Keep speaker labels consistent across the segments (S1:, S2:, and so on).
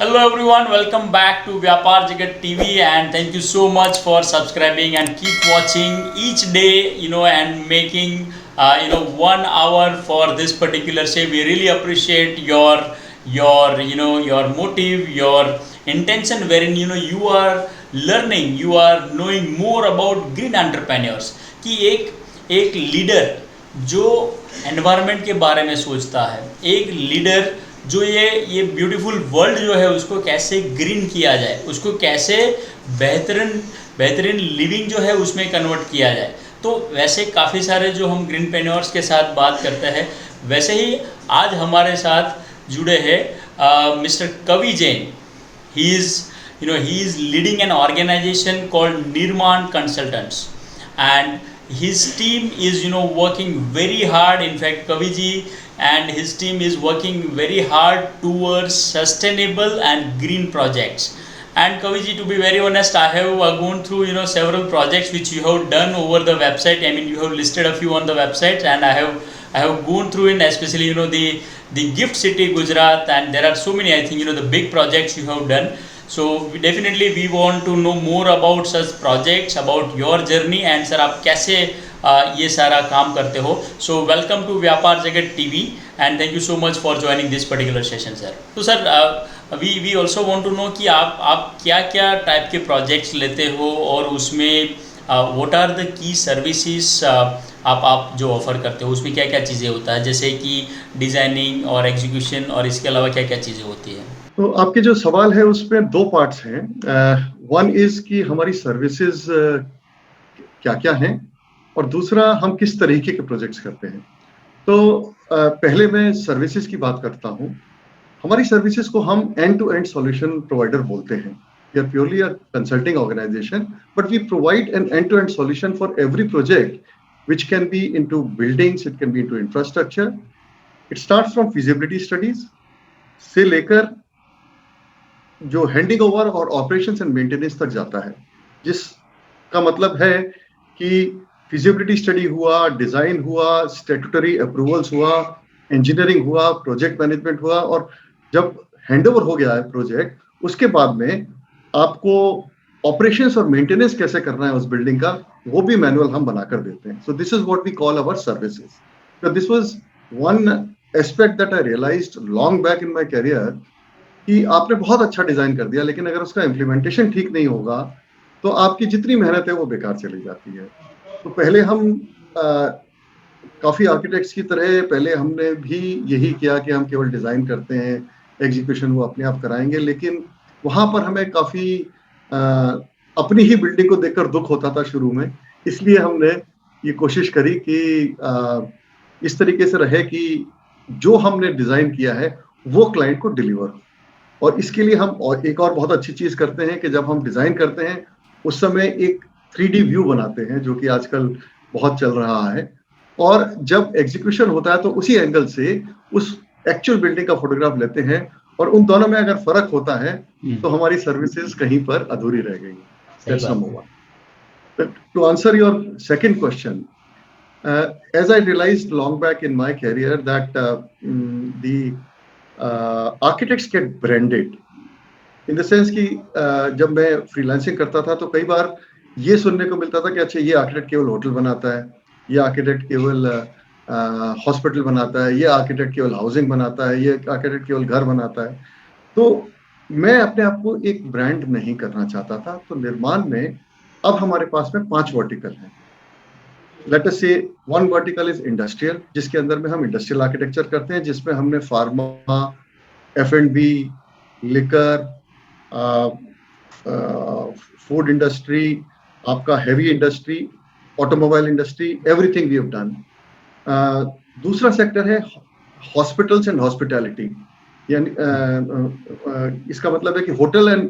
S1: Hello everyone, welcome back to Vyapar Jagat TV and thank you so much for subscribing and keep watching each day, and making 1 hour for this particular show. We really appreciate your motive, your intention wherein you are learning, you are knowing more about green entrepreneurs कि एक leader जो environment के बारे में सोचता है, एक leader जो ये ब्यूटीफुल वर्ल्ड जो है उसको कैसे ग्रीन किया जाए, उसको कैसे बेहतरीन बेहतरीन लिविंग जो है उसमें कन्वर्ट किया जाए। तो वैसे काफ़ी सारे जो हम ग्रीन पेन्योर्स के साथ बात करते हैं, वैसे ही आज हमारे साथ जुड़े हैं मिस्टर कवि Jain. He is leading an organization called Nirman Consultants, and his team is working very hard. In fact, Kaviji and his team is working very hard towards sustainable and green projects. And Kaviji, to be very honest, I have gone through several projects which you have done over the website. I mean, you have listed a few on the website, and I have gone through in, especially the Gift City Gujarat, and there are so many, I think, the big projects you have done. So definitely we want to know more about such projects, about your journey, and sir आप कैसे ये सारा काम करते हो। So welcome to व्यापार जगत TV and thank you so much for joining this particular session sir। तो sir we also want to know कि आप क्या क्या टाइप के प्रोजेक्ट्स लेते हो और उसमें what are the key services आप जो ऑफ़र करते हो, उसमें क्या क्या चीज़ें होता है, जैसे कि डिज़ाइनिंग और एग्जीक्यूशन, और इसके अलावा क्या क्या चीज़ें होती है।
S2: तो आपके जो सवाल है उसमें दो पार्ट्स हैं। वन इज कि हमारी सर्विसेज क्या क्या हैं, और दूसरा हम किस तरीके के प्रोजेक्ट्स करते हैं। तो पहले मैं सर्विसेज की बात करता हूं। हमारी सर्विसेज को हम end to end solution provider बोलते हैं। We are purely a consulting organisation, but we provide an end to end solution for every project which can be into buildings, it can be into infrastructure. It starts from feasibility studies से लेकर जो handing over और operations and maintenance तक जाता है, जिसका मतलब है कि फिजिबिलिटी स्टडी हुआ, डिजाइन हुआ, स्टैट्यूटरी अप्रूवल्स हुआ, इंजीनियरिंग हुआ, प्रोजेक्ट मैनेजमेंट हुआ, और जब हैंडओवर हो गया है प्रोजेक्ट, उसके बाद में आपको ऑपरेशंस और मेंटेनेंस कैसे करना है उस बिल्डिंग का, वो भी मैनुअल हम बनाकर देते हैं। So this is what we call our services. So this was one aspect that I realized long back in my career कि आपने बहुत अच्छा डिजाइन कर दिया, लेकिन अगर उसका इम्प्लीमेंटेशन ठीक नहीं होगा तो आपकी जितनी मेहनत है वो बेकार चली जाती है। तो पहले हम काफी आर्किटेक्ट्स की तरह पहले हमने भी यही किया कि हम केवल डिजाइन करते हैं, एग्जीक्यूशन वो अपने आप कराएंगे, लेकिन वहां पर हमें काफी अपनी ही बिल्डिंग को देखकर दुख होता था शुरू में। इसलिए हमने ये कोशिश करी कि इस तरीके से रहे कि जो हमने डिजाइन किया है वो क्लाइंट को डिलीवर हो। और इसके लिए हम एक और बहुत अच्छी चीज करते हैं कि जब हम डिजाइन करते हैं उस समय एक 3D व्यू बनाते हैं, जो कि आजकल बहुत चल रहा है, और जब एग्जीक्यूशन होता है तो उसी एंगल से उस एक्चुअल बिल्डिंग का फोटोग्राफ लेते हैं, और उन दोनों में अगर फर्क होता है तो हमारी सर्विसेज कहीं पर अधूरी रह गई। That's number one. To answer your second question, as I realized long back in my career that the architects get branded in the sense कि जब मैं फ्रीलांसिंग करता था तो कई बार ये सुनने को मिलता था कि अच्छा ये आर्किटेक्ट केवल होटल बनाता है, ये आर्किटेक्ट केवल हॉस्पिटल बनाता है, ये आर्किटेक्ट केवल हाउसिंग बनाता है, ये आर्किटेक्ट केवल घर बनाता है। तो मैं अपने आप को एक ब्रांड नहीं करना चाहता था। तो निर्माण में अब हमारे पास में 5 वर्टिकल हैं। लेट अस से वन वर्टिकल इज इंडस्ट्रियल, जिसके अंदर में हम इंडस्ट्रियल आर्किटेक्चर करते हैं, जिसमें हमने pharma, F&B, liquor, food industry, आपका heavy industry, automobile industry, everything we have done. दूसरा सेक्टर है हॉस्पिटल्स एंड हॉस्पिटैलिटी, यानी इसका मतलब है कि होटल एंड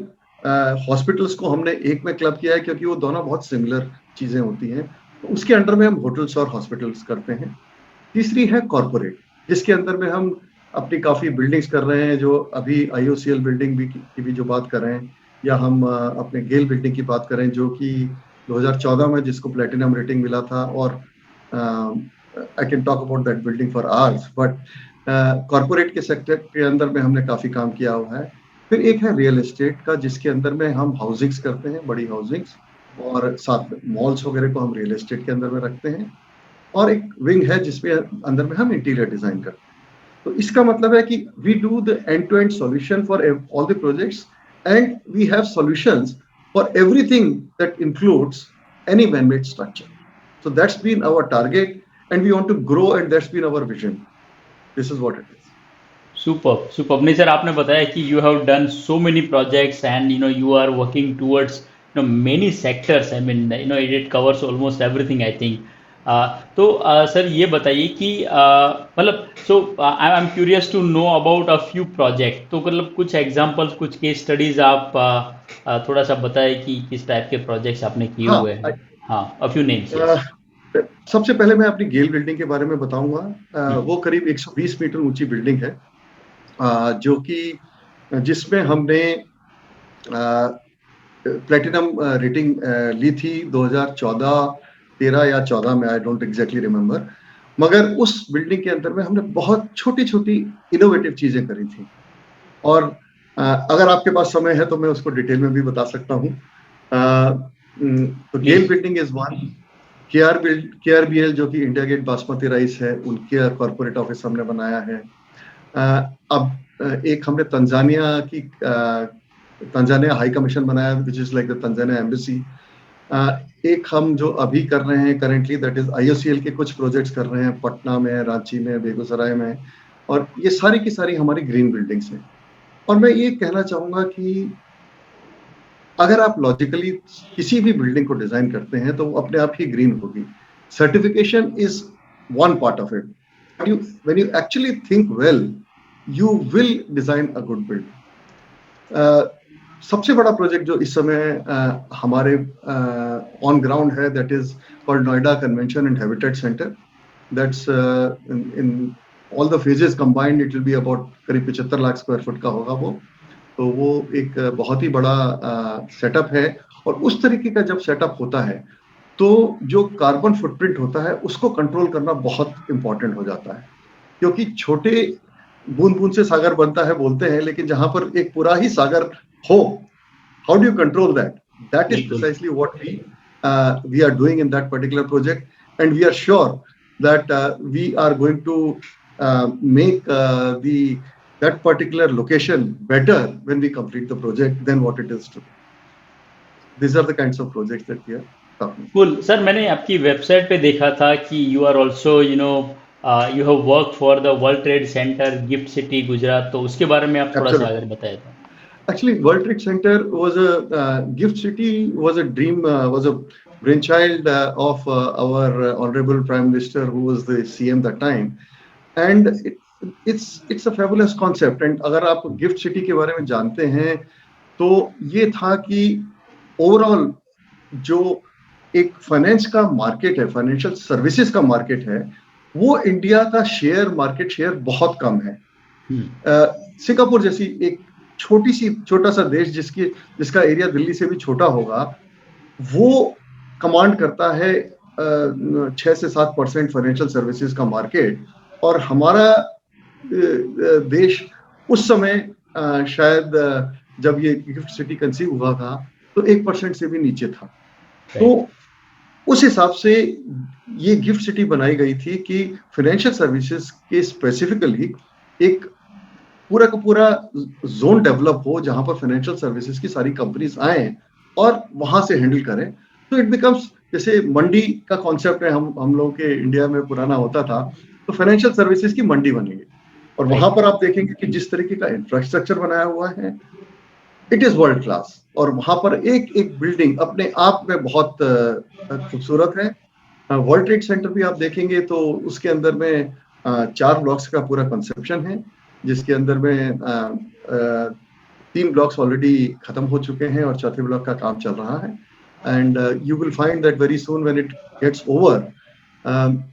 S2: हॉस्पिटल्स को हमने एक में क्लब किया है, क्योंकि वो दोनों बहुत सिमिलर चीजें होती हैं। तो उसके अंडर में हम होटल्स और हॉस्पिटल्स करते हैं। तीसरी है कॉर्पोरेट, जिसके अंदर में हम अपनी काफी बिल्डिंग्स कर रहे हैं, जो अभी IOCL बिल्डिंग भी की भी जो बात कर रहे हैं, या हम अपने गेल बिल्डिंग की बात करें जो कि 2014 में जिसको प्लेटिनम रेटिंग मिला था, और I can talk about that building for hours. But corporate के सेक्टर के अंदर में हमने काफी काम किया हुआ है। फिर एक है रियल एस्टेट का, जिसके अंदर में हम हाउसिंग्स करते हैं, बड़ी हाउसिंग्स, और साथ में मॉल्स वगैरह को हम रियल एस्टेट के अंदर में रखते हैं। और एक विंग है जिसमें अंदर में हम इंटीरियर डिजाइन करते हैं। तो इसका मतलब है कि we do the end to end solution for all the projects, and we have solutions for everything that includes any man-made structure. So that's been our target, and we want to grow, and that's been our vision. This is what it is.
S1: Super super. नहीं sir, आपने बताया कि you have done so many projects and you are working towards many sectors. I mean it covers almost everything I think. तो sir ये बताइए कि मतलब so I am curious to know about a few project. तो मतलब कुछ examples, कुछ case studies आप थोड़ा सा बताएं कि किस टाइप के प्रोजेक्ट्स आपने किए
S2: हाँ,
S1: हुए हैं। हाँ, अ फ्यू नेम्स।
S2: सबसे पहले मैं अपनी गेल बिल्डिंग के बारे में बताऊंगा। वो करीब 120 मीटर ऊंची बिल्डिंग है, जो कि जिसमें हमने प्लेटिनम रेटिंग ली थी 2014-13 या 14 में, आई डोंट एग्जैक्टली रिमेम्बर। मगर उस बिल्डिंग के अंदर में हमने बहुत छोटी छोटी इनोवेटिव चीजें करी थी, और अगर आपके पास समय है तो मैं उसको डिटेल में भी बता सकता हूँ। तो गेल बिल्डिंग इज वन। KRBL जो कि इंडिया गेट बासमती राइस है, उनके कॉर्पोरेट ऑफिस हमने बनाया है। अब एक हमने तंजानिया हाई कमीशन बनाया, which is like the Tanzania embassy. एक हम जो अभी कर रहे हैं करेंटली, दैट इज IOCL के कुछ प्रोजेक्ट्स कर रहे हैं पटना में, रांची में, बेगूसराय में, और ये सारी की सारी हमारी ग्रीन बिल्डिंग्स हैं। और मैं ये कहना चाहूंगा कि अगर आप लॉजिकली किसी भी बिल्डिंग को डिजाइन करते हैं तो वो अपने आप ही ग्रीन होगी। Certification is one part of it, when you actually think well, you will design a good building. सबसे बड़ा प्रोजेक्ट जो इस समय हमारे ऑन ग्राउंड है, that is called Noida convention and habitat centre. That's in all the phases combined, it will be about करीब 75 lakh square foot का होगा वो। तो वो एक बहुत ही बड़ा सेटअप है, और उस तरीके का जब सेटअप होता है तो जो कार्बन फुटप्रिंट होता है उसको कंट्रोल करना बहुत इंपॉर्टेंट हो जाता है, क्योंकि छोटे बूंद बूंद से सागर बनता है बोलते हैं, लेकिन जहां पर एक पूरा ही सागर हो, how do you control that? That is precisely what we are doing in that particular project, and we are sure that we are going to make that particular location better when we complete the project than what it is today. These are the kinds of projects that we are talking about.
S1: Cool. Sir, मैंने आपकी website पे देखा था कि you are also you have worked for the World Trade Center Gift City Gujarat. तो उसके बारे में आप थोड़ा सा अगर बताएं तो।
S2: Actually, World Trade Center was a Gift City was a dream, was a brainchild of our honorable Prime Minister, who was the CM that time, and it's a fabulous concept. And अगर आप gift city के बारे में जानते हैं तो ये था कि ओवरऑल जो एक फाइनेंस का मार्केट है, फाइनेंशियल सर्विसेज का मार्केट है, वो इंडिया का मार्केट शेयर बहुत कम है। सिंगापुर जैसी एक छोटा सा देश जिसका एरिया दिल्ली से भी छोटा होगा, वो कमांड करता है 6 से 7% फाइनेंशियल सर्विसेज का मार्केट, और हमारा देश उस समय शायद जब ये गिफ्ट सिटी कंसीव हुआ था तो 1% से भी नीचे था। तो उस हिसाब से ये गिफ्ट सिटी बनाई गई थी कि फाइनेंशियल सर्विसेज के स्पेसिफिकली एक पूरा का पूरा जोन डेवलप हो, जहां पर फाइनेंशियल सर्विसेज की सारी कंपनीज आए और वहां से हैंडल करें। तो इट बिकम्स, जैसे मंडी का कॉन्सेप्ट है, हम लोगों के इंडिया में पुराना होता था, तो फाइनेंशियल सर्विसेज की मंडी बनेगी। और वहां पर आप देखेंगे कि जिस तरीके का इंफ्रास्ट्रक्चर बनाया हुआ है, इट इज वर्ल्ड क्लास। और वहां पर एक एक बिल्डिंग अपने आप में बहुत खूबसूरत है। वर्ल्ड ट्रेड सेंटर भी आप देखेंगे तो उसके अंदर में 4 ब्लॉक्स का पूरा कंसेप्शन है, जिसके अंदर में 3 ब्लॉक्स ऑलरेडी खत्म हो चुके हैं और चौथे ब्लॉक का काम चल रहा है। And you will find that very soon when it gets over,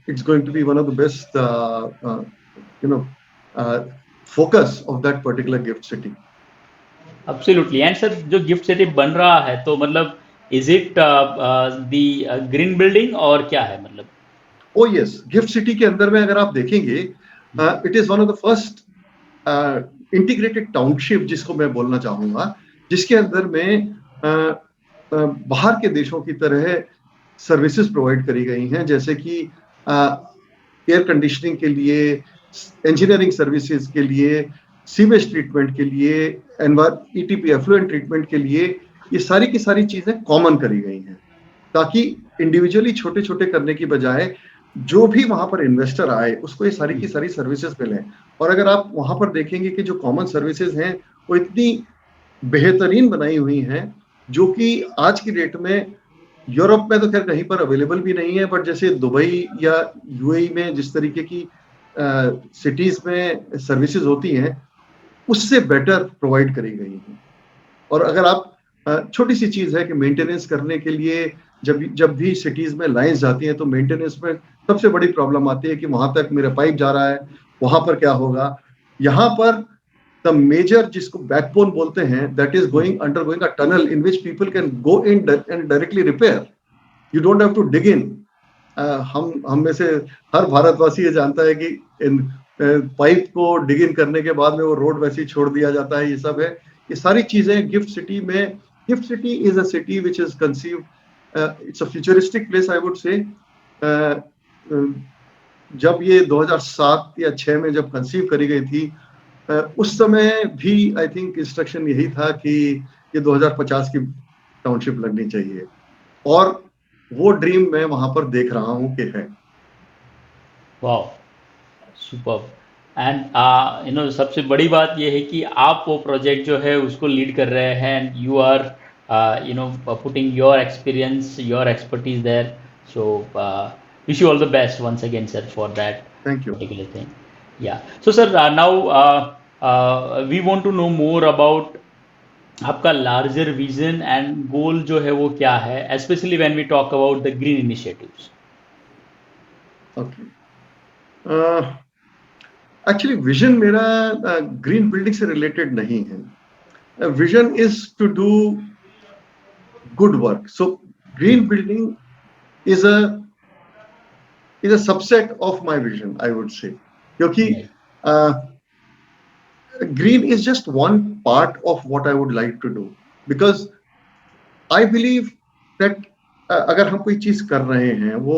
S2: it's going to be one of the best focus of that particular gift city.
S1: Absolutely. And sir, जो गिफ्ट सिटी बन रहा है तो मतलब is it the green building और क्या है मतलब?
S2: Oh yes, गिफ्ट सिटी के अंदर में अगर आप देखेंगे, it is one of the first integrated township जिसको मैं बोलना चाहूंगा, जिसके अंदर में बाहर के देशों की तरह सर्विसेज प्रोवाइड करी गई हैं, जैसे कि एयर कंडीशनिंग के लिए, इंजीनियरिंग सर्विसेज के लिए, सीवेज ट्रीटमेंट के लिए, ईटीपी एफ्लुएंट ट्रीटमेंट के लिए, ये सारी की सारी चीजें कॉमन करी गई हैं, ताकि इंडिविजुअली छोटे छोटे करने की बजाय जो भी वहां पर इन्वेस्टर आए उसको ये सारी की सारी सर्विसेज मिले। और अगर आप वहां पर देखेंगे कि जो कॉमन सर्विसेज हैं वो इतनी बेहतरीन बनाई हुई हैं, जो कि आज की डेट में यूरोप में तो खैर कहीं पर अवेलेबल भी नहीं है, बट जैसे दुबई या यूएई में जिस तरीके की सिटीज में सर्विसेज होती हैं उससे बेटर प्रोवाइड करी गई हैं। और अगर आप छोटी सी चीज है कि मेंटेनेंस करने के लिए जब भी सिटीज में लाइंस जाती हैं तो मेंटेनेंस में सबसे बड़ी प्रॉब्लम आती है कि वहां तक मेरा पाइप जा रहा है, वहां पर क्या होगा। यहाँ पर द मेजर जिसको बैकबोन बोलते हैं, that is undergoing a tunnel in which people can go in and directly repair, you don't have to dig in. हम में से हर भारतवासी ये जानता है कि इन पाइप को डिग इन करने के बाद में वो रोड वैसे ही छोड़ दिया जाता है, ये सब है। ये सारी चीजें gift city is a city which is conceived, it's a futuristic place I would से। जब ये 2007 या 6 में जब कंसीव करी गई थी, उस समय भी आई थिंक इंस्ट्रक्शन यही था कि ये 2050 की टाउनशिप लगनी चाहिए, और वो ड्रीम मैं वहां पर देख रहा हूं कि है।
S1: वाह, सुपर्ब। एंड सबसे बड़ी बात यह है कि आप वो प्रोजेक्ट जो है उसको लीड कर रहे हैं, and you are putting your experience, your expertise there. So wish you all the best once again, sir, for that
S2: Thank you.
S1: particular thing. Yeah. So, sir, now we want to know more about आपका larger vision and goal जो है वो क्या है, especially when we talk about the green initiatives.
S2: Okay, actually vision मेरा green building से related नहीं है। Vision is to do good work. So green building is a subset of my vision, I would say, क्योंकि green is just one part of what I would like to do, because I believe that अगर हम कोई चीज कर रहे हैं वो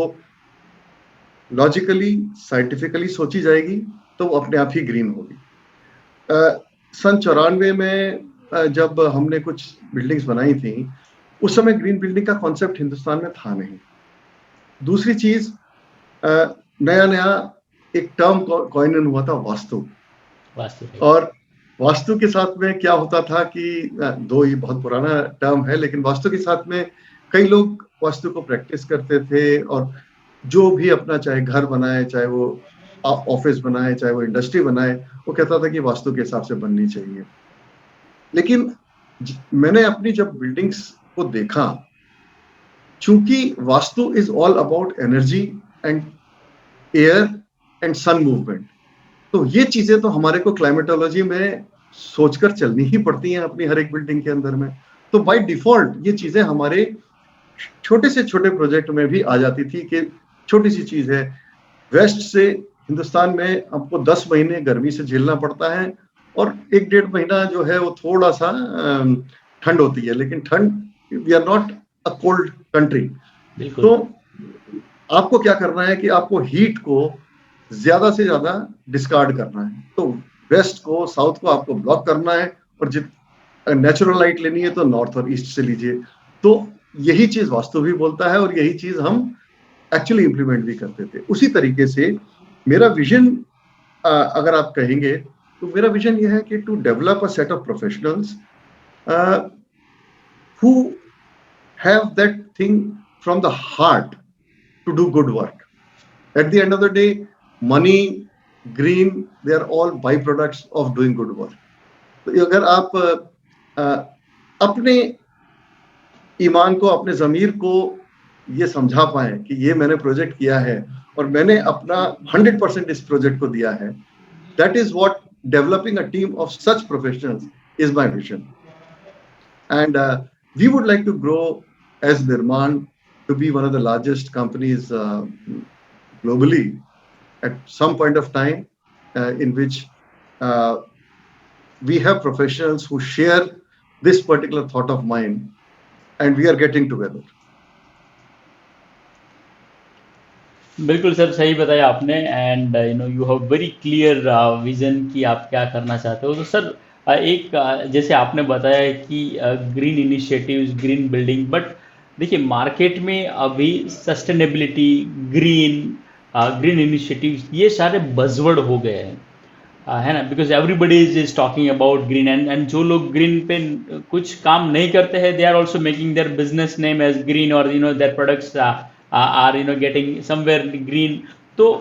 S2: logically scientifically सोची जाएगी तो वो अपने आप ही ग्रीन होगी। सन 94 में जब हमने कुछ बिल्डिंग्स बनाई थी, उस समय ग्रीन बिल्डिंग का कॉन्सेप्ट हिंदुस्तान में था नहीं। दूसरी चीज, नया नया एक टर्म कॉइन हुआ था, वास्तु। और वास्तु के साथ में क्या होता था कि दो ही बहुत पुराना टर्म है, लेकिन वास्तु के साथ में कई लोग वास्तु को प्रैक्टिस करते थे, और जो भी अपना चाहे घर बनाए, चाहे वो ऑफिस बनाए, चाहे वो इंडस्ट्री बनाए, वो कहता था कि वास्तु के हिसाब से बननी चाहिए। लेकिन मैंने अपनी जब बिल्डिंग्स को देखा, चूंकि vastu is all about energy and air and sun movement, तो ये चीजें तो हमारे को क्लाइमेटोलॉजी में सोचकर चलनी ही पड़ती हैं अपनी हर एक बिल्डिंग के अंदर में। तो बाय डिफॉल्ट ये चीजें हमारे छोटे से छोटे प्रोजेक्ट में भी आ जाती थी कि छोटी सी चीज है, वेस्ट से हिंदुस्तान में आपको 10 महीने गर्मी से झेलना पड़ता है, और 1-1.5 महीना जो है वो थोड़ा सा ठंड होती है, लेकिन ठंड, we are not a cold country. तो आपको क्या करना है कि आपको हीट को ज्यादा से ज्यादा डिस्कार्ड करना है, तो वेस्ट को, साउथ को आपको ब्लॉक करना है, और नेचुरल लाइट लेनी है तो नॉर्थ और ईस्ट से लीजिए। तो यही चीज वास्तु भी बोलता है, और यही चीज हम एक्चुअली इंप्लीमेंट भी करते थे। उसी तरीके से मेरा विजन, अगर आप कहेंगे तो मेरा विजन यह है कि to develop a set of professionals who have that thing from the heart to do good work. At the end of the day, money, green, they are all byproducts of doing good work. तो अगर आप अपने ईमान को, अपने ज़मीर को ये समझा पाए कि ये मैंने प्रोजेक्ट किया है और मैंने अपना 100% इस प्रोजेक्ट को दिया है, that is what developing a team of such professionals is my vision. And we would like to grow as Nirman to be one of the largest companies globally at some point of time, in which we have professionals who share this particular thought of mine, and we are getting together.
S1: बिल्कुल sir, सही बताया आपने। And you have very clear vision कि आप क्या करना चाहते हो। तो सर एक जैसे आपने बताया कि green initiatives, green building, but देखिए मार्केट में अभी सस्टेनेबिलिटी, ग्रीन ग्रीन इनिशिएटिव्स ये सारे बजवर्ड हो गए हैं, है ना, because everybody is talking about green. And जो लोग ग्रीन पे कुछ काम नहीं करते हैं, they are also making their business name as green, और their products are getting somewhere green. तो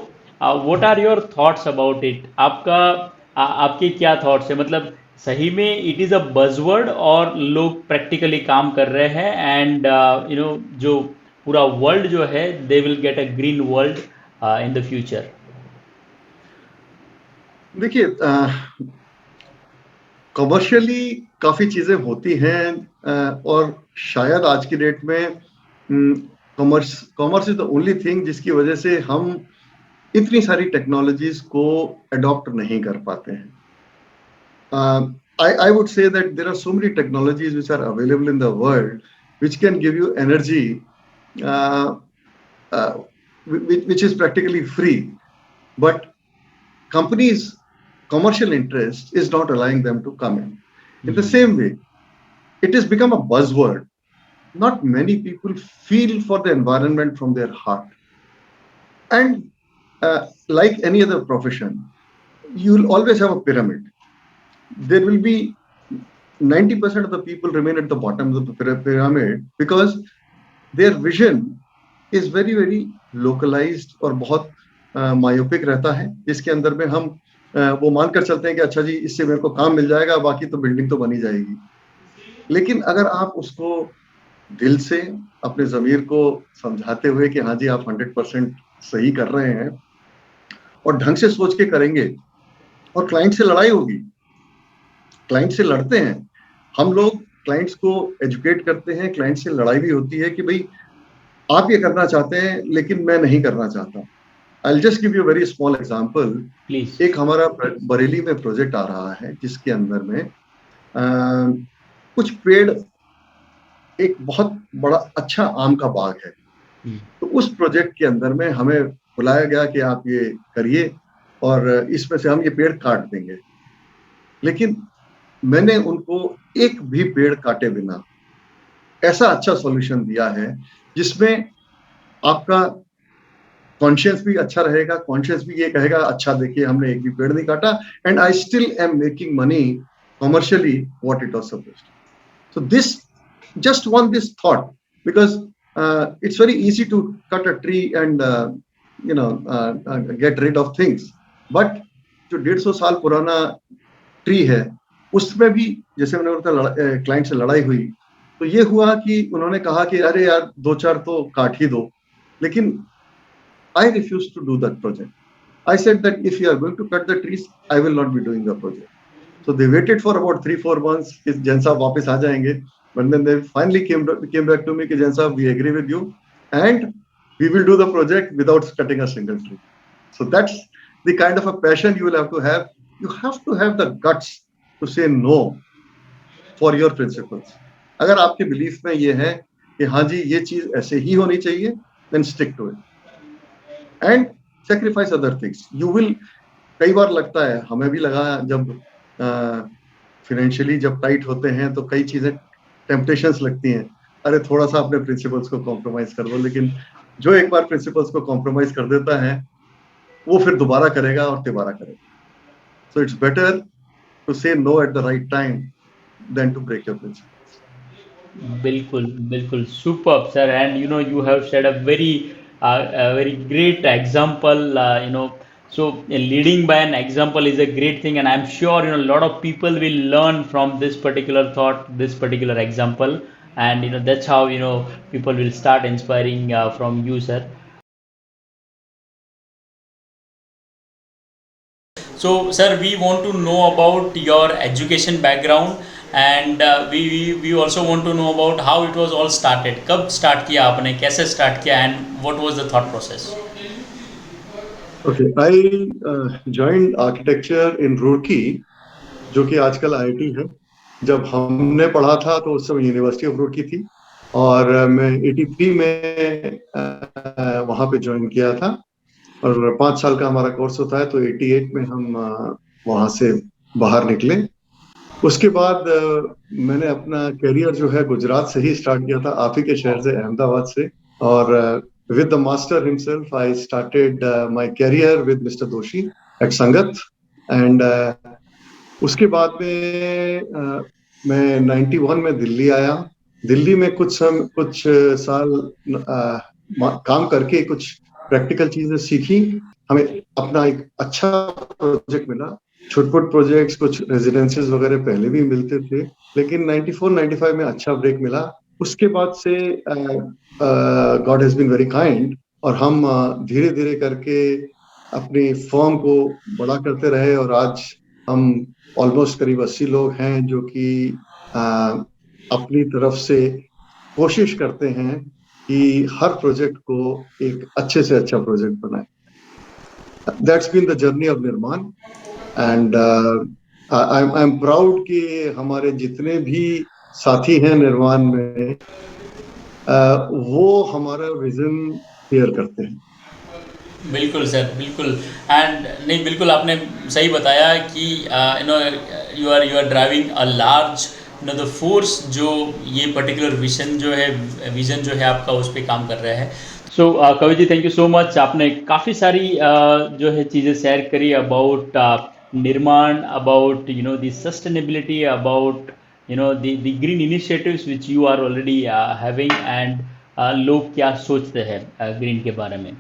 S1: what are your thoughts about it? आपके क्या थॉट्स है? मतलब सही में इट इज़ अ बजवर्ड और लोग प्रैक्टिकली काम कर रहे हैं, एंड जो पूरा वर्ल्ड जो है they will get a green world in the future?
S2: देखिए, कमर्शियली काफी चीजें होती हैं, और शायद आज की डेट में commerce is the only thing जिसकी वजह से हम इतनी सारी टेक्नोलॉजीज को अडॉप्ट नहीं कर पाते हैं. I would say that there are so many technologies which are available in the world which can give you energy, uh, which is practically free, but companies' commercial interest is not allowing them to come in. In the same way, it has become a buzzword. Not many people feel for the environment from their heart. And like any other profession, you'll always have a pyramid. There will be 90% of the people remain at the bottom of the pyramid because their vision is very very localized और बहुत myopic रहता है, जिसके अंदर में हम वो मानकर चलते हैं कि अच्छा जी इससे मेरे को काम मिल जाएगा, बाकी तो बिल्डिंग तो बनी जाएगी. लेकिन अगर आप उसको दिल से अपने ज़मीर को समझाते हुए कि हाँ जी आप 100% सही कर रहे हैं और ढंग से सोच के करेंगे, और क्लाइंट से लड़ाई होगी, क्लाइंट से लड़ते हैं हम लोग, क्लाइंट्स को एजुकेट करते हैं, क्लाइंट से लड़ाई भी होती है कि भाई आप ये करना चाहते हैं लेकिन मैं नहीं करना चाहता. I'll just give you a very small example.
S1: Please.
S2: एक हमारा बरेली में प्रोजेक्ट आ रहा है जिसके अंदर में कुछ पेड़, एक बहुत बड़ा अच्छा आम का बाग है. तो उस प्रोजेक्ट के अंदर में हमें बुलाया गया कि आप ये करिए और इसमें से हम ये पेड़ काट देंगे. लेकिन मैंने उनको एक भी पेड़ काटे बिना ऐसा अच्छा सॉल्यूशन दिया है जिसमें आपका कॉन्शियस भी अच्छा रहेगा, कॉन्शियस भी ये कहेगा अच्छा देखिए हमने एक भी पेड़ नहीं काटा, and I still am making money commercially what it was supposed to. So this just one this thought, because it's very easy to cut a tree and get rid of things, but जो 150 साल पुराना tree है उसमें भी जैसे मैंने बताया client से लड़ाई हुई, तो ये हुआ कि उन्होंने कहा कि अरे यार 2-4 तो काट ही दो. लेकिन I refused to do that project. I said that if you are going to cut the trees, I will not be doing the project. So they waited for about 3-4 months कि जैन साहब वापस आ जाएंगे. But then they finally came back to me कि जैन साहब, we agree with you and we will do the project without cutting a single tree. So that's the kind of a passion you will have to have. You have to have the guts to say no for your principles. अगर आपके belief में ये है कि हाँ जी ये चीज ऐसे ही होनी चाहिए, then stick to it. And sacrifice other things. You will, कई बार लगता है, हमें भी लगा जब फाइनेंशियली जब टाइट होते हैं तो कई चीजें टेम्पटेशंस लगती हैं, अरे थोड़ा सा अपने प्रिंसिपल्स को कॉम्प्रोमाइज कर दो. लेकिन जो एक बार प्रिंसिपल्स को कॉम्प्रोमाइज कर देता है वो फिर दोबारा करेगा और तिबारा करेगा. So it's better to say no at the right time than to break your principles.
S1: बिल्कुल बिल्कुल, superb sir. And you have shed a very great example. So leading by an example is a great thing, and I'm sure a lot of people will learn from this particular thought, this particular example, and that's how people will start inspiring from you, sir. So sir, we want to know about your education background, and we also want to know about how it was all started. कब start किया आपने, कैसे start किया, and what was the thought process?
S2: Okay, I joined architecture in Roorkee, जो कि आजकल IIT है। जब हमने पढ़ा था तो उस समय यूनिवर्सिटी ऑफ रुड़की थी, और मैं 83 में वहाँ पे ज्वाइन किया था, और 5 साल का हमारा कोर्स होता है, तो 88 में हम वहाँ से बाहर निकले। उसके बाद मैंने अपना करियर जो है गुजरात से ही स्टार्ट किया था, आप ही के शहर से, अहमदाबाद से। और with the master himself I started my career with mister Doshi at Sangath. एंड उसके बाद में मैं 91 में दिल्ली आया। दिल्ली में कुछ साल काम करके कुछ प्रैक्टिकल चीजें सीखी। हमें अपना एक अच्छा प्रोजेक्ट मिला, छोटे-छोटे प्रोजेक्ट्स, कुछ रेजिडेंसेस वगैरह पहले भी मिलते थे, लेकिन 94-95 में अच्छा ब्रेक मिला। उसके बाद से god has been very kind, और हम धीरे धीरे करके अपनी फर्म को बड़ा करते रहे, और आज हम ऑलमोस्ट करीब 80 लोग हैं जो कि अपनी तरफ से कोशिश करते हैं कि हर प्रोजेक्ट को एक अच्छे से अच्छा प्रोजेक्ट बनाए। That's been the journey of Nirman, and I am proud कि हमारे जितने भी साथी हैं निर्माण में, वो हमारा विजन शेयर करते हैं।
S1: बिल्कुल सर, बिल्कुल। एंड नहीं, बिल्कुल आपने सही बताया कि you are driving a large the force, जो ये पर्टिकुलर विजन जो है आपका, उस पर काम कर रहा है। सो कवि जी, थैंक यू सो मच। आपने काफ़ी सारी जो है चीज़ें शेयर करी about Nirman, about the sustainability, about the green initiatives which you are already having, and लोग क्या सोचते हैं ग्रीन के बारे में।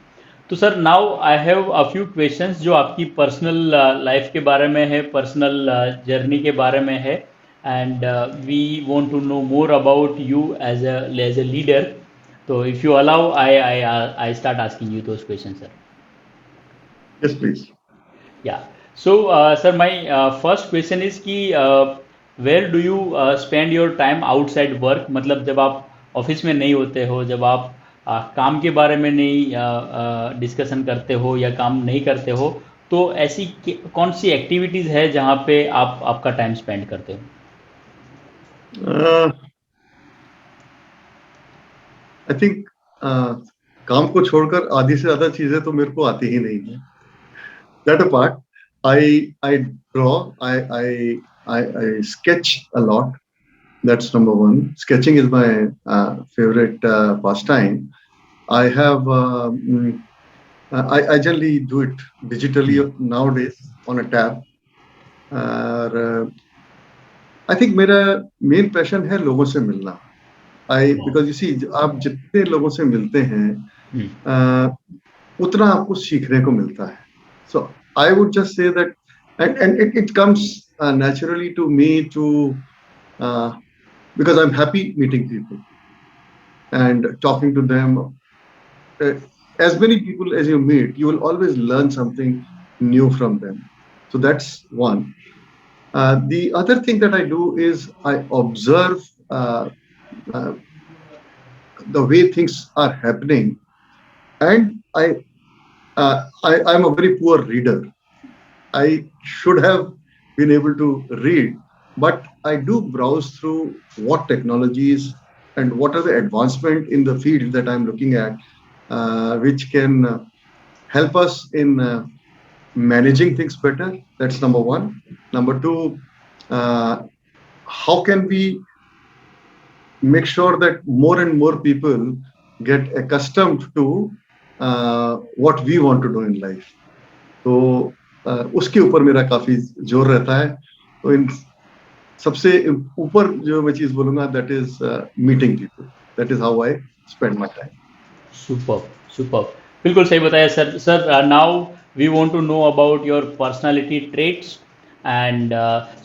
S1: तो sir, now I have a few questions जो आपकी पर्सनल लाइफ के बारे में है, पर्सनल जर्नी के बारे में है, and we want to know more about you as a leader. तो if you allow, I start asking you those question sir.
S2: Yes please.
S1: या so sir, my first question is कि where do you spend your time outside work, मतलब जब आप office में नहीं होते हो, जब आप काम के बारे में नहीं डिस्कशन करते हो या काम नहीं करते हो, तो ऐसी कौन सी एक्टिविटीज़ है जहाँ पे आप आपका टाइम स्पेंड करते हो?
S2: आई थिंक काम को छोड़कर आधी से ज्यादा चीजें तो मेरे को आती ही नहीं है। That apart, I draw, I sketch a lot. That's number one. Sketching is my favorite pastime. I have I generally do it digitally nowadays on a tab. और I think मेरा मेन पैशन है लोगों से मिलना। because you see, आप जितने लोगों से मिलते हैं उतना आपको सीखने को मिलता है। So I would just say that, and it comes naturally to me because I'm happy meeting people and talking to them. As many people as you meet, you will always learn something new from them. So that's one. The other thing that I do is I observe uh, the way things are happening, and I'm a very poor reader. I should have been able to read, but I do browse through what technologies and what are the advancement in the field that I'm looking at, which can help us in managing things better. That's number one. Number two, how can we make sure that more and more people get accustomed to what we want to do in life. तो उसके ऊपर मेरा काफी जोर रहता है। तो इन सबसे ऊपर जो मैं चीज बोलूंगा, that is meeting people. That is how I spend my time.
S1: Super, super, बिल्कुल सही बताया sir. Sir, now we want to know about your personality traits, and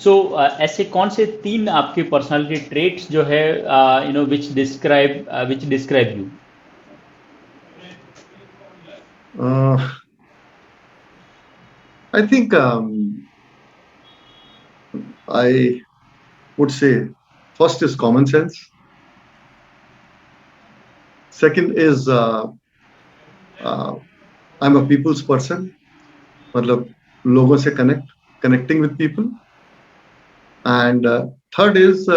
S1: so ऐसे कौन से 3 आपके पर्सनालिटी ट्रेट्स जो है which describe you?
S2: I think I would say first is common sense. Second is I'm a people's person, मतलब लोगों से connecting with people. And third is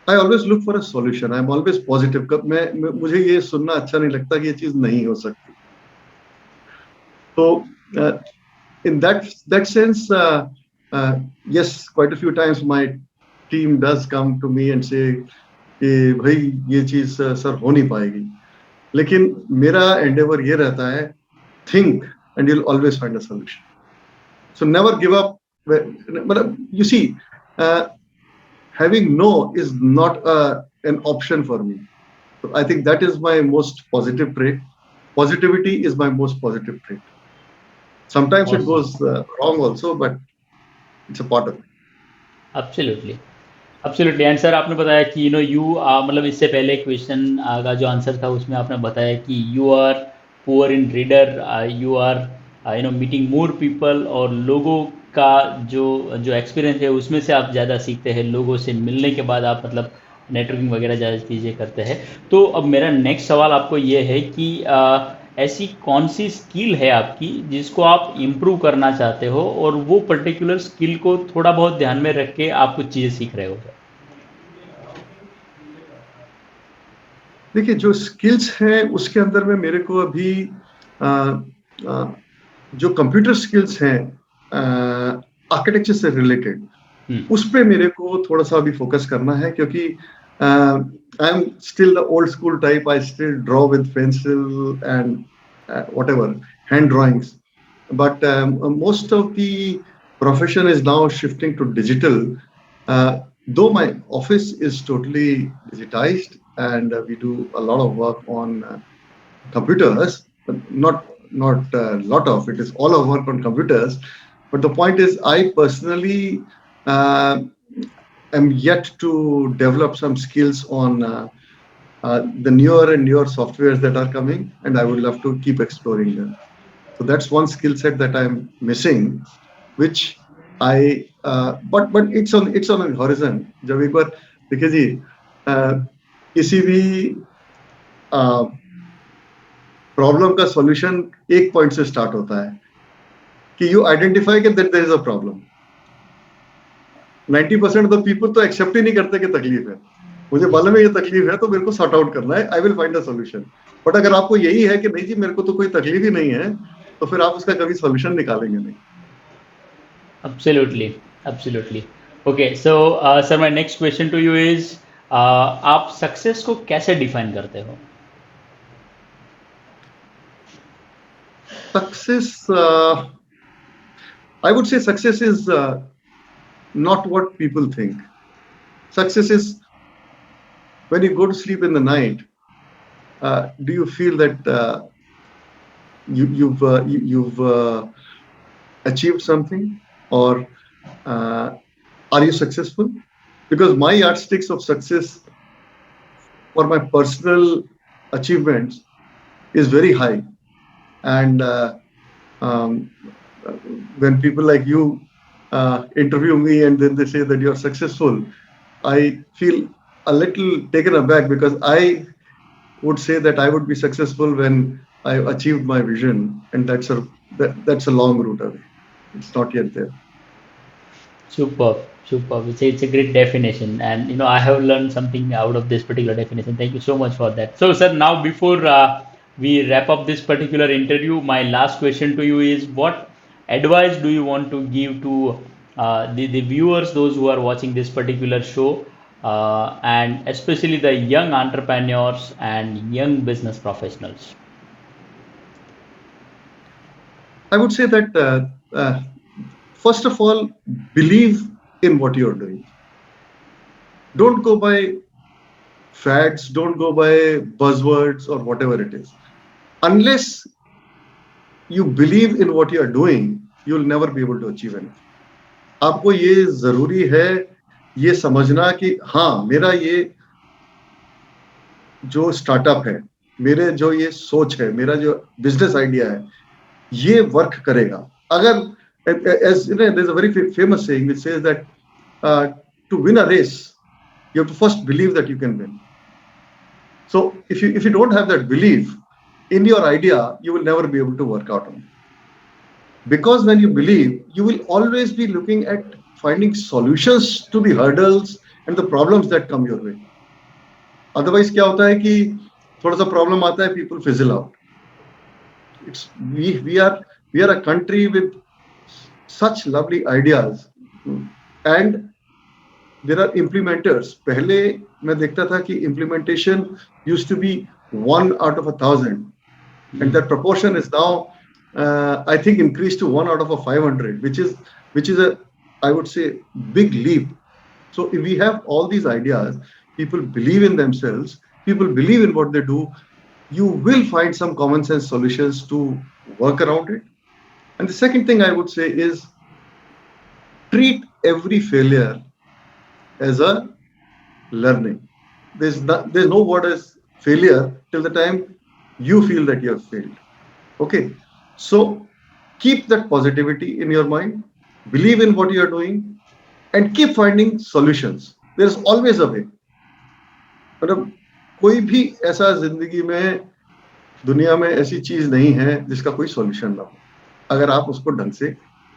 S2: I always look for a solution. I'm always positive. मुझे ये सुनना अच्छा नहीं लगता कि ये चीज नहीं हो सकती. So in that sense, yes, quite a few times my team does come to me and say कि भाई ये चीज सर हो नहीं पाएगी. लेकिन मेरा endeavor ये रहता है, think and you'll always find a solution. So never give up. But you see, having no is not an option for me. So I think that is my most positive trait. Positivity is my most positive trait. Sometimes it
S3: Awesome.
S2: goes wrong also, but it's a part of it.
S3: Absolutely, absolutely. And sir आपने बताया कि you मतलब इससे पहले question का जो answer था उसमें आपने बताया कि you are poor in reader, you are meeting more people, और लोगों का जो जो एक्सपीरियंस है उसमें से आप ज़्यादा सीखते हैं, लोगों से मिलने के बाद आप मतलब नेटवर्किंग वगैरह ज़्यादा चीज़ें करते हैं. तो अब मेरा नेक्स्ट सवाल आपको ये है कि ऐसी कौन सी स्किल है आपकी जिसको आप इम्प्रूव करना चाहते हो, और वो पर्टिकुलर स्किल को थोड़ा बहुत ध्यान में रख के आप कुछ चीज़ें सीख रहे हो.
S2: देखिए जो स्किल्स हैं उसके अंदर में मेरे को अभी जो कंप्यूटर स्किल्स हैं आर्किटेक्चर से रिलेटेड, उस पे मेरे को थोड़ा सा अभी फोकस करना है, क्योंकि I am still the old school type. I still draw with pencil and whatever hand drawings, but most of the profession is now shifting to digital. Though my office is totally digitized and we do a lot of work on computers, not lot of it is all of work on computers. But the point is, I personally am yet to develop some skills on the newer and newer softwares that are coming, and I would love to keep exploring them. So that's one skill set that I'm missing, which I but it's on a horizon. जब एक बार देखिए जी, किसी भी problem का solution एक point से start होता है कि यू आइडेंटिफाई कि there is a problem. 90% of the people तो एक्सेप्ट ही नहीं करते कि तकलीफ है. मुझे मालूम है ये तकलीफ है तो मेरे को सॉर्ट आउट करना है, I will find a solution. But अगर आपको यही है कि नहीं जी मेरे को तो कोई तकलीफ ही नहीं है, तो फिर आप उसका कभी सॉल्यूशन निकालेंगे नहीं.
S3: Absolutely, absolutely. Okay, so sir my next question to you is, आप सक्सेस को कैसे डिफाइन करते हो?
S2: Success, I would say success is not what people think. Success is when you go to sleep in the night, do you feel that you've achieved something, or are you successful? Because my yardsticks of success for my personal achievements is very high. And when people like you interview me and then they say that you're successful, I feel a little taken aback, because I would say that I would be successful when I've achieved my vision, and that's a long route away. It's not yet there.
S3: Superb, superb. It's a great definition, and I have learned something out of this particular definition. Thank you so much for that. So, sir, now before we wrap up this particular interview, my last question to you is, what advice do you want to give to the viewers, those who are watching this particular show, and especially the young entrepreneurs and young business professionals?
S2: I would say that first of all, believe in what you're doing. Don't go by fads, don't go by buzzwords or whatever it is. Unless you believe in what you are doing, you'll never be able to achieve anything. आपको ये जरूरी है ये समझना कि हाँ, मेरा ये जो स्टार्टअप है, मेरे जो ये सोच है, मेरा जो बिजनेस आइडिया है, ये वर्क करेगा. अगर as you know, there's a very famous saying which says that to win a race, you have to first believe that you can win. So if you don't have that belief in your idea, you will never be able to work out on it. Because when you believe, you will always be looking at finding solutions to the hurdles and the problems that come your way. Otherwise, क्या होता है कि थोड़ा सा problem आता है, people fizzle out. We are a country with such lovely ideas, and there are implementers. पहले मैं देखता था कि implementation used to be 1 out of 1,000, and that proportion is now, I think, increased to 1 out of 500, which is a, I would say, big leap. So if we have all these ideas, people believe in themselves, people believe in what they do, you will find some common sense solutions to work around it. And the second thing I would say is treat every failure as a learning. There's no word as failure till the time you feel that you have failed. Okay, so keep that positivity in your mind, believe in what you are doing, and keep finding solutions. There's always a way. मतलब कोई भी ऐसा जिंदगी में, दुनिया में ऐसी चीज नहीं है जिसका कोई सॉल्यूशन ना हो, अगर आप उसको ढंग से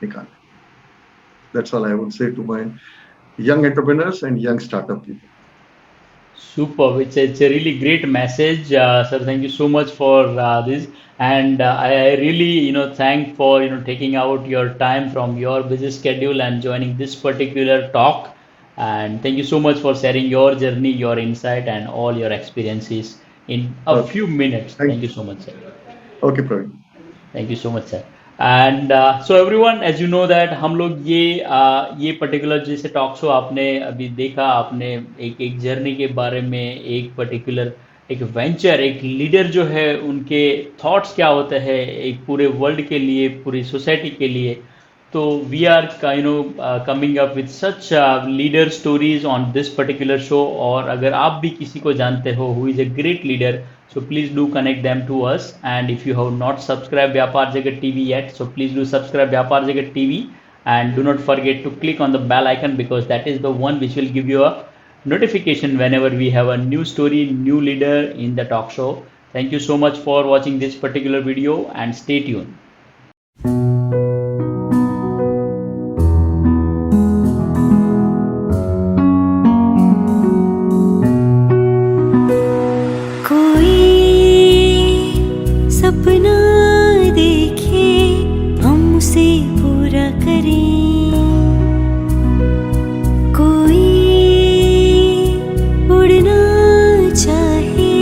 S2: निकालें. That's all I would say to my young entrepreneurs and young startup people.
S3: Superb. It's a really great message, sir. Thank you so much for this, and I really thank for taking out your time from your busy schedule and joining this particular talk. And thank you so much for sharing your journey, your insight, and all your experiences in a few minutes. Thank you so much, sir.
S2: Okay, Praveen.
S3: Thank you so much, sir. And so everyone, as you know that हम लोग ये particular जैसे talk show आपने अभी देखा, आपने एक journey के बारे में, एक पर्टिकुलर एक वेंचर, एक लीडर जो है उनके थॉट्स क्या होते हैं एक पूरे वर्ल्ड के लिए, पूरी सोसाइटी के लिए. तो we are coming up with such leader stories on this particular show. और अगर आप भी किसी को जानते हो who is a great leader, so please do connect them to us. And if you have not subscribed Vyapar Jagat TV yet, so please do subscribe Vyapar Jagat TV, and do not forget to click on the bell icon, because that is the one which will give you a notification whenever we have a new story, new leader in the talk show. Thank you so much for watching this particular video, and stay tuned.
S4: सपना देखे हम उसे पूरा करें, कोई उड़ना चाहे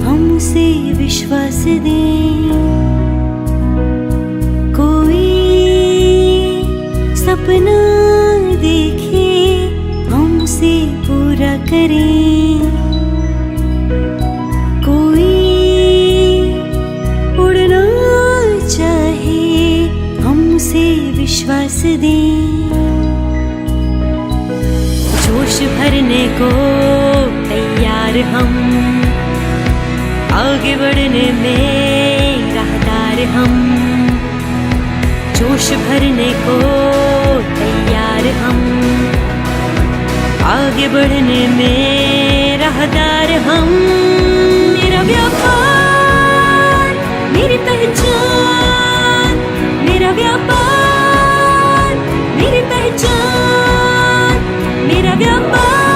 S4: हम उसे विश्वास दें, कोई सपना देखे हम उसे पूरा करें, विश्वास दें. जोश भरने को तैयार हम, आगे बढ़ने में राहदार हम. जोश भरने को तैयार हम, आगे बढ़ने में राहदार हम. मेरा व्यापार मेरी पहचान, मेरा व्यापार मेरी पहचान, मेरा व्यापार.